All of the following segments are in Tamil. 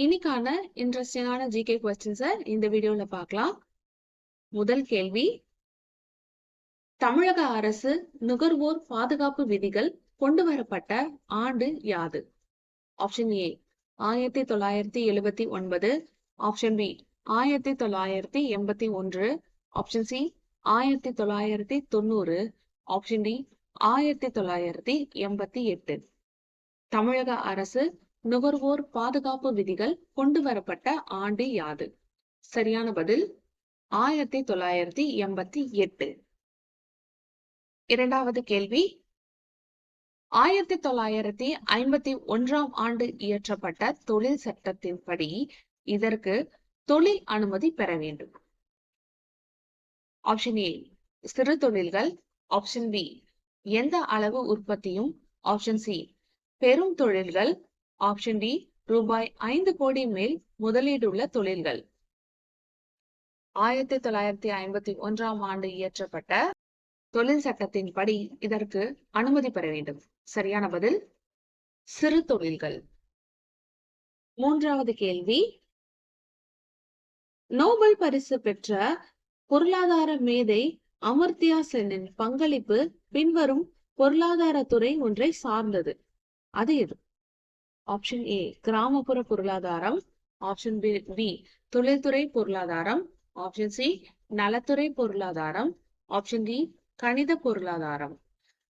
இன்னைக்கான இன்ட்ரெஸ்டிங்கான ஜிகே கொஸ்டின்ஸை இந்த வீடியோல பார்க்கலாம். முதல் கேள்வி, தமிழக அரசு நுகர்வோர் பாதுகாப்பு விதிகள் கொண்டு வரப்பட்ட ஆண்டு யாது? Option A 1979, option B 1981, option C 1990, option D 1988. தமிழக அரசு நுகர்வோர் பாதுகாப்பு விதிகள் கொண்டு வரப்பட்ட ஆண்டு யாது? சரியான பதில் 1988. இரண்டாவது கேள்வி, 1951ஆம் ஆண்டு இயற்றப்பட்ட தொழில் சட்டத்தின்படி இதற்கு தொழில் அனுமதி பெற வேண்டும். ஆப்ஷன் ஏ சிறு தொழில்கள், ஆப்ஷன் பி எந்த அளவு உற்பத்தியும், ஆப்ஷன் சி பெரும் தொழில்கள், ஆப்ஷன் டி ரூபாய் 5 கோடி மேல் முதலீடுள்ள தொழில்கள். 1951ஆம் ஆண்டு இயற்றப்பட்ட தொழில் சட்டத்தின்படி இதற்கு அனுமதி பெற வேண்டும். சரியான பதில் சிறு தொழில்கள். மூன்றாவது கேள்வி, நோபல் பரிசு பெற்ற பொருளாதார மேதை அமர்த்தியா சென்னின் பங்களிப்பு பின்வரும் பொருளாதாரத்துறை ஒன்றை சார்ந்தது. அது எது? ஆப்ஷன் ஏ கிராமப்புற பொருளாதாரம், ஆப்ஷன் பி தொழில்துறை பொருளாதாரம், ஆப்ஷன் சி நலத்துறை பொருளாதாரம், ஆப்ஷன் டி கணித பொருளாதாரம்.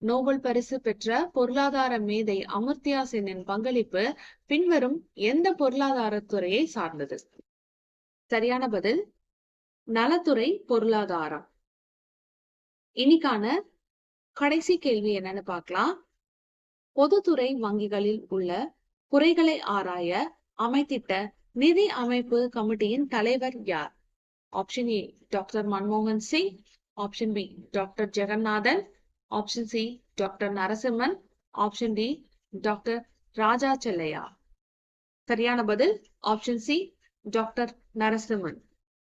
நோபல் பரிசு பெற்ற பொருளாதார மேதை அமர்த்தியா சென்னின் பங்களிப்பு பின்வரும் எந்த பொருளாதாரத்துறையை சார்ந்தது? சரியான பதில் நலத்துறை பொருளாதாரம். இன்னைக்கான கடைசி கேள்வி என்னன்னு பார்க்கலாம். பொதுத்துறை வங்கிகளில் உள்ள குறைகளை ஆராய அமைத்திட்ட நிதி அமைப்பு கமிட்டியின் தலைவர் யார்? ஆப்ஷன் ஏ டாக்டர் மன்மோகன் Singh, option B doctor Jeganathan, option C doctor Narasimhan, option D doctor Raja Chellaiah. சரியான பதில் ஆப்ஷன் சி டாக்டர் நரசிம்மன்.